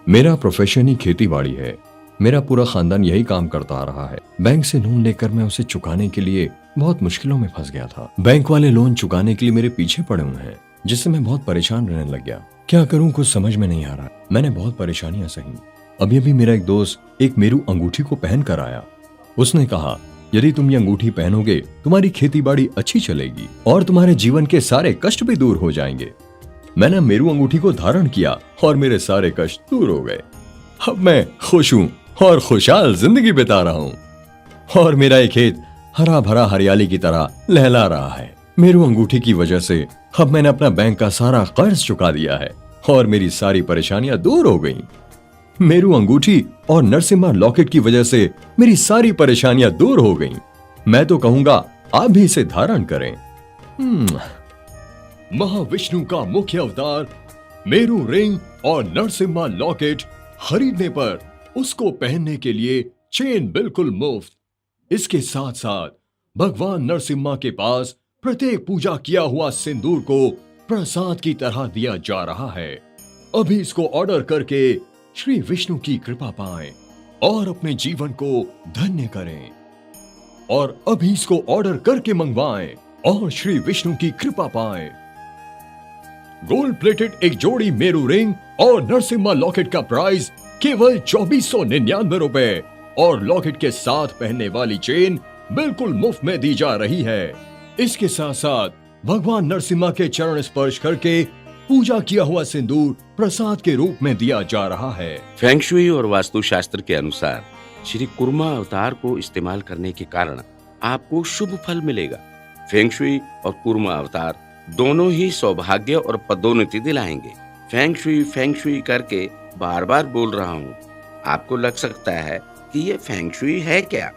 मेरा प्रोफेशन ही खेती बाड़ी है। मेरा पूरा खानदान यही काम करता आ रहा है। बैंक से लोन लेकर मैं उसे चुकाने के लिए बहुत मुश्किलों में फंस गया था। बैंक वाले लोन चुकाने के लिए मेरे पीछे पड़े हुए हैं, जिससे मैं बहुत परेशान रहने लग गया। क्या करूं, कुछ समझ में नहीं आ रहा। मैंने बहुत परेशानियां सही। अभी अभी मेरा एक दोस्त एक मेरू अंगूठी को पहन कर आया। उसने कहा, यदि तुम ये अंगूठी पहनोगे तुम्हारी खेती बाड़ी अच्छी चलेगी और तुम्हारे जीवन के सारे कष्ट भी दूर हो जाएंगे। मैंने मेरू अंगूठी को धारण किया और मेरे सारे कष्ट दूर हो गए। अब मैं खुश हूँ और खुशहाल जिंदगी बिता रहा हूँ और मेरा ये खेत हरा भरा हरियाली की तरह लहला रहा है। मेरू अंगूठी की वजह से अब मैंने अपना बैंक का सारा कर्ज चुका दिया है और मेरी सारी परेशानियां दूर हो गईं। मेरू अंगूठी और नरसिम्हा लॉकेट की वजह से मेरी सारी परेशानियां दूर हो गईं। मैं तो कहूंगा आप भी इसे धारण करें। महाविष्णु का मुख्य अवतार मेरू रिंग और नरसिम्हा लॉकेट खरीदने पर उसको पहनने के लिए चेन बिल्कुल मुफ्त। इसके साथ साथ भगवान नरसिम्हा के पास प्रत्येक पूजा किया हुआ सिंदूर को प्रसाद की तरह दिया जा रहा है। अभी इसको ऑर्डर करके श्री विष्णु की कृपा पाएं और अपने जीवन को धन्य करें। और अभी इसको ऑर्डर करके मंगवाएं और श्री विष्णु की कृपा पाएं। गोल्ड प्लेटेड एक जोड़ी मेरू रिंग और नरसिम्हा लॉकेट का प्राइस केवल 2499 रुपए और लॉकेट के साथ पहनने वाली चेन बिल्कुल मुफ्त में दी जा रही है। इसके साथ साथ भगवान नरसिम्हा के चरण स्पर्श करके पूजा किया हुआ सिंदूर प्रसाद के रूप में दिया जा रहा है। फेंग शुई और वास्तु शास्त्र के अनुसार श्री कुर्मा अवतार को इस्तेमाल करने के कारण आपको शुभ फल मिलेगा। फेंग शुई और कुर्मा अवतार दोनों ही सौभाग्य और पदोन्नति दिलाएंगे। फेंग शुई करके बार बार बोल रहा हूँ। आपको लग सकता है कि ये फेंग शुई है क्या?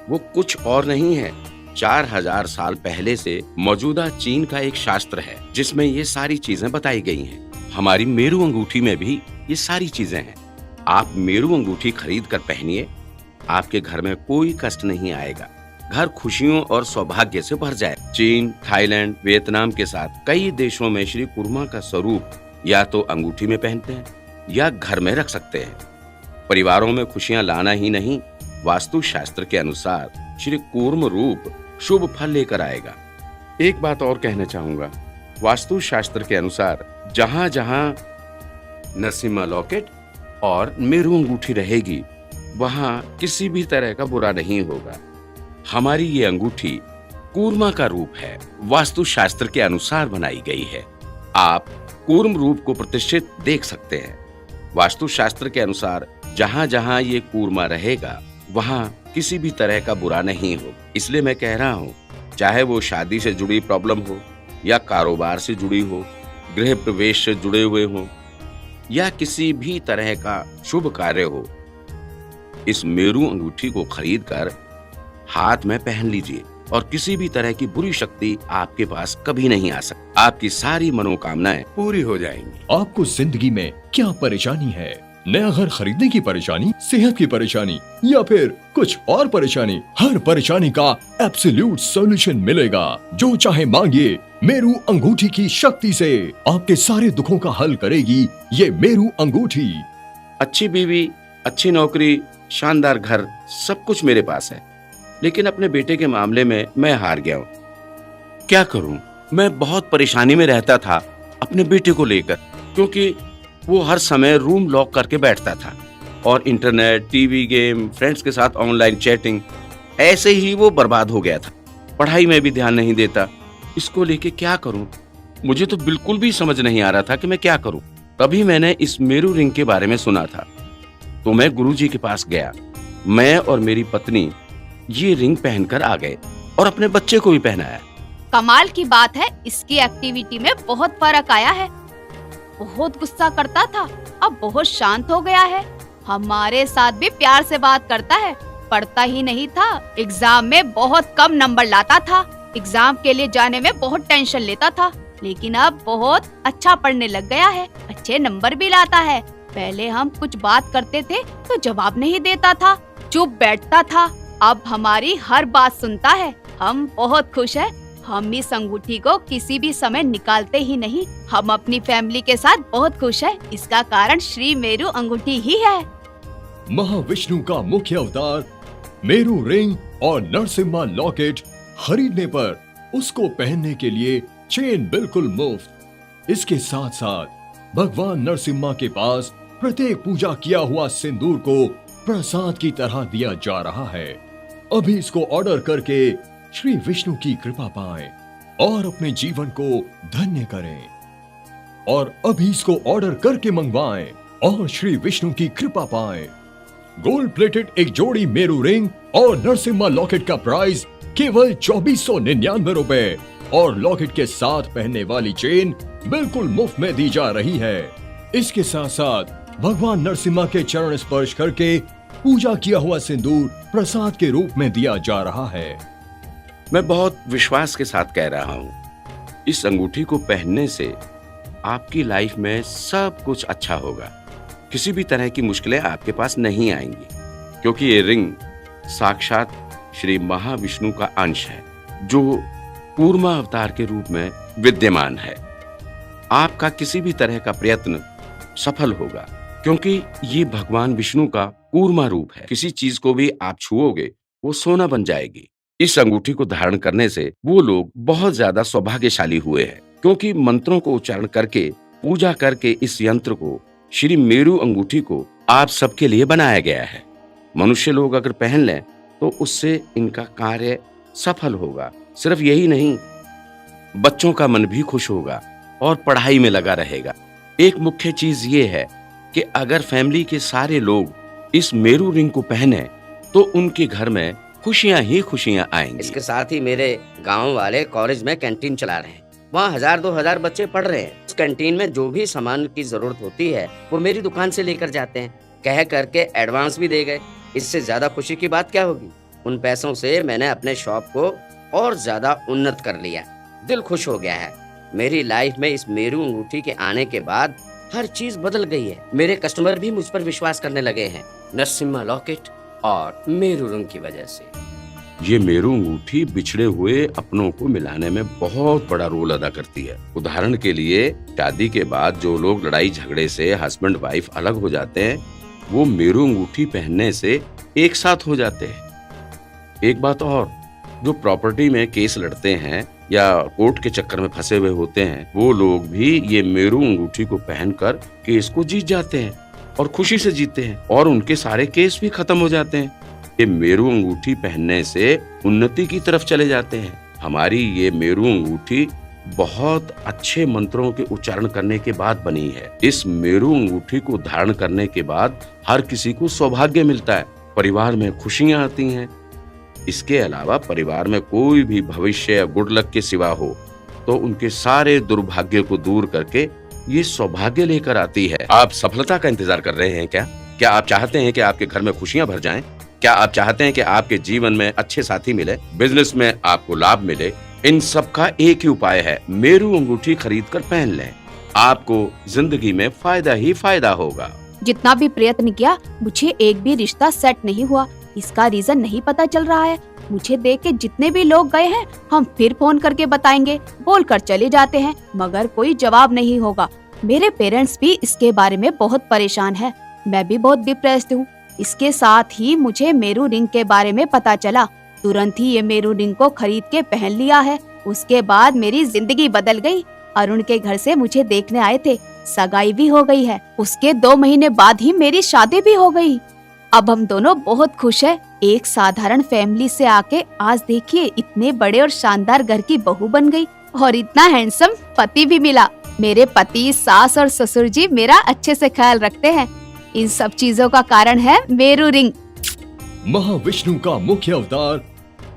वो कुछ और नहीं है, 4000 साल पहले से मौजूदा चीन का एक शास्त्र है जिसमें ये सारी चीजें बताई गई हैं। हमारी मेरू अंगूठी में भी ये सारी चीजें हैं। आप मेरू अंगूठी खरीद कर पहनिए, आपके घर में कोई कष्ट नहीं आएगा। घर खुशियों और सौभाग्य से भर जाए। चीन, थाईलैंड, वियतनाम के साथ कई देशों में श्री कुर्मा का स्वरूप या तो अंगूठी में पहनते हैं या घर में रख सकते हैं। परिवारों में खुशियां लाना ही नहीं, वास्तु शास्त्र के अनुसार श्री कूर्म रूप शुभ फल लेकर आएगा। एक बात और कहना चाहूंगा, वास्तु शास्त्र के अनुसार जहां जहां नरसिम्हा लॉकेट और मेरू अंगूठी रहेगी वहां किसी भी तरह का बुरा नहीं होगा। हमारी ये अंगूठी कूर्मा का रूप है, वास्तु शास्त्र के अनुसार बनाई गई है। आप कूर्म रूप को प्रतिष्ठित देख सकते हैं। वास्तु शास्त्र के अनुसार जहां जहां ये कूर्मा रहेगा वहां किसी भी तरह का बुरा नहीं हो। इसलिए मैं कह रहा हूँ, चाहे वो शादी से जुड़ी प्रॉब्लम हो या कारोबार से जुड़ी हो, गृह प्रवेश से जुड़े हुए हो या किसी भी तरह का शुभ कार्य हो, इस मेरू अंगूठी को खरीद कर हाथ में पहन लीजिए और किसी भी तरह की बुरी शक्ति आपके पास कभी नहीं आ सकती। आपकी सारी मनोकामनाएं पूरी हो जाएंगी। आपको जिंदगी में क्या परेशानी है? नया घर खरीदने की परेशानी, सेहत की परेशानी या फिर कुछ और परेशानी? हर परेशानी का एब्सोल्यूट सॉल्यूशन मिलेगा। जो चाहे मांगिए, मेरू अंगूठी की शक्ति से आपके सारे दुखों का हल करेगी ये मेरू अंगूठी। अच्छी बीवी, अच्छी नौकरी, शानदार घर, सब कुछ मेरे पास है, लेकिन अपने बेटे के मामले में मैं हार गया हूँ। क्या करूँ? मैं बहुत परेशानी में रहता था अपने बेटे को लेकर, क्योंकि वो हर समय रूम लॉक करके बैठता था और इंटरनेट, टीवी, गेम, फ्रेंड्स के साथ ऑनलाइन चैटिंग, ऐसे ही वो बर्बाद हो गया था। पढ़ाई में भी ध्यान नहीं देता। इसको लेके क्या करूं? मुझे तो बिल्कुल भी समझ नहीं आ रहा था कि मैं क्या करूं। तभी मैंने इस मेरू रिंग के बारे में सुना था, तो मैं गुरुजी के पास गया। मैं और मेरी पत्नी ये रिंग पहनकर आ गए और अपने बच्चे को भी पहनाया। कमाल की बात है, इसकी एक्टिविटी में बहुत फर्क आया है। बहुत गुस्सा करता था, अब बहुत शांत हो गया है। हमारे साथ भी प्यार से बात करता है। पढ़ता ही नहीं था, एग्जाम में बहुत कम नंबर लाता था। एग्जाम के लिए जाने में बहुत टेंशन लेता था, लेकिन अब बहुत अच्छा पढ़ने लग गया है। अच्छे नंबर भी लाता है। पहले हम कुछ बात करते थे तो जवाब नहीं देता था, चुप बैठता था। अब हमारी हर बात सुनता है। हम बहुत खुश हैं। हम इस अंगूठी को किसी भी समय निकालते ही नहीं। हम अपनी फैमिली के साथ बहुत खुश हैं। इसका कारण श्री मेरू अंगूठी ही है। महाविष्णु का मुख्य अवतार मेरू रिंग और नरसिम्हा लॉकेट खरीदने पर उसको पहनने के लिए चेन बिल्कुल मुफ्त। इसके साथ साथ भगवान नरसिम्हा के पास प्रत्येक पूजा किया हुआ सिंदूर को प्रसाद की तरह दिया जा रहा है। अभी इसको ऑर्डर करके श्री विष्णु की कृपा पाएं और अपने जीवन को धन्य करें। और अभी इसको ऑर्डर करके मंगवाएं और श्री विष्णु की कृपा पाएं। गोल्ड प्लेटेड एक जोड़ी मेरू रिंग और नरसिम्हा लॉकेट का प्राइस केवल 2499 रुपए और लॉकेट के साथ पहनने वाली चेन बिल्कुल मुफ्त में दी जा रही है। इसके साथ साथ भगवान नरसिम्हा के चरण स्पर्श करके पूजा किया हुआ सिंदूर प्रसाद के रूप में दिया जा रहा है। मैं बहुत विश्वास के साथ कह रहा हूँ, इस अंगूठी को पहनने से आपकी लाइफ में सब कुछ अच्छा होगा। किसी भी तरह की मुश्किलें आपके पास नहीं आएंगी, क्योंकि ये रिंग साक्षात श्री महाविष्णु का अंश है, जो कूर्मा अवतार के रूप में विद्यमान है। आपका किसी भी तरह का प्रयत्न सफल होगा, क्योंकि ये भगवान विष्णु का कूर्मा रूप है। किसी चीज को भी आप छुओगे वो सोना बन जाएगी। इस अंगूठी को धारण करने से वो लोग बहुत ज्यादा सौभाग्यशाली हुए हैं, क्योंकि मंत्रों को उच्चारण करके पूजा करके इस यंत्र को, श्री मेरू अंगूठी को आप सबके लिए बनाया गया है। मनुष्य लोग अगर पहन लें तो उससे इनका कार्य सफल होगा। सिर्फ यही नहीं, बच्चों का मन भी खुश होगा और पढ़ाई में लगा रहेगा। एक मुख्य चीज ये है कि अगर फैमिली के सारे लोग इस मेरू रिंग को पहने तो उनके घर में खुशियां ही खुशियां आएंगी। इसके साथ ही मेरे गांव वाले कॉलेज में कैंटीन चला रहे हैं। वहाँ 1000-2000 बच्चे पढ़ रहे हैं। उस कैंटीन में जो भी सामान की जरूरत होती है वो मेरी दुकान से लेकर जाते हैं। कह करके एडवांस भी दे गए। इससे ज्यादा खुशी की बात क्या होगी। उन पैसों से मैंने अपने शॉप को और ज्यादा उन्नत कर लिया। दिल खुश हो गया है। मेरी लाइफ में इस मेरू अंगूठी के आने के बाद हर चीज बदल गई है। मेरे कस्टमर भी मुझ पर विश्वास करने लगे हैं, नरसिम्हा लॉकेट और मेरू रिंग की वजह से। ये मेरू अंगूठी बिछड़े हुए अपनों को मिलाने में बहुत बड़ा रोल अदा करती है। उदाहरण के लिए, शादी के बाद जो लोग लड़ाई झगड़े से हस्बैंड वाइफ अलग हो जाते हैं, वो मेरू अंगूठी पहनने से एक साथ हो जाते हैं। एक बात और, जो प्रॉपर्टी में केस लड़ते हैं या कोर्ट के चक्कर में फंसे हुए होते हैं, वो लोग भी ये मेरू अंगूठी को पहनकर केस को जीत जाते हैं और खुशी से जीते हैं, और उनके सारे केस भी खत्म हो जाते हैं। ये मेरू अंगूठी पहनने से उन्नति की तरफ चले जाते हैं। हमारी ये मेरू अंगूठी बहुत अच्छे मंत्रों के उच्चारण करने के बाद बनी है। इस मेरू अंगूठी को धारण करने के बाद हर किसी को सौभाग्य मिलता है, परिवार में खुशियां आती हैं। इसके अलावा परिवार में कोई भी भविष्य या गुड लक के सिवा हो तो उनके सारे दुर्भाग्य को दूर करके ये सौभाग्य लेकर आती है। आप सफलता का इंतजार कर रहे हैं क्या? क्या आप चाहते हैं कि आपके घर में खुशियां भर जाएं? क्या आप चाहते हैं कि आपके जीवन में अच्छे साथी मिले, बिजनेस में आपको लाभ मिले? इन सब का एक ही उपाय है, मेरू अंगूठी खरीद कर पहन लें। आपको जिंदगी में फायदा ही फायदा होगा। जितना भी प्रयत्न किया, मुझे एक भी रिश्ता सेट नहीं हुआ। इसका रीजन नहीं पता चल रहा है। मुझे देख के जितने भी लोग गए हैं, हम फिर फोन करके बताएंगे बोलकर चले जाते हैं, मगर कोई जवाब नहीं होगा। मेरे पेरेंट्स भी इसके बारे में बहुत परेशान है। मैं भी बहुत डिप्रेस्ड हूँ। इसके साथ ही मुझे मेरू रिंग के बारे में पता चला। तुरंत ही ये मेरू रिंग को खरीद के पहन लिया है। उसके बाद मेरी जिंदगी बदल गई। अरुण के घर से मुझे देखने आए थे, सगाई भी हो गई है। उसके 2 महीने बाद ही मेरी शादी भी हो गई। अब हम दोनों बहुत खुश हैं। एक साधारण फैमिली से आके आज देखिए इतने बड़े और शानदार घर की बहू बन गई और इतना हैंडसम पति भी मिला। मेरे पति, सास और ससुर जी मेरा अच्छे से ख्याल रखते हैं। इन सब चीजों का कारण है मेरू रिंग। महाविष्णु का मुख्य अवतार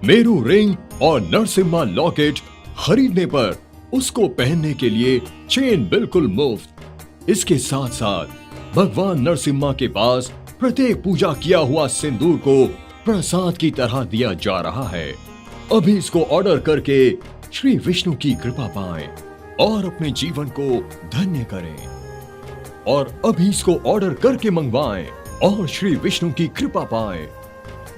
मेरू रिंग और नरसिम्हा लॉकेट खरीदने पर उसको पहनने के लिए चेन बिल्कुल मुफ्त। इसके साथ साथ भगवान नरसिम्हा के पास प्रत्येक पूजा किया हुआ सिंदूर को प्रसाद की तरह दिया जा रहा है। अभी इसको ऑर्डर करके श्री विष्णु की कृपा पाएं और अपने जीवन को धन्य करें। और अभी इसको ऑर्डर करके मंगवाएं और श्री विष्णु की कृपा पाएं।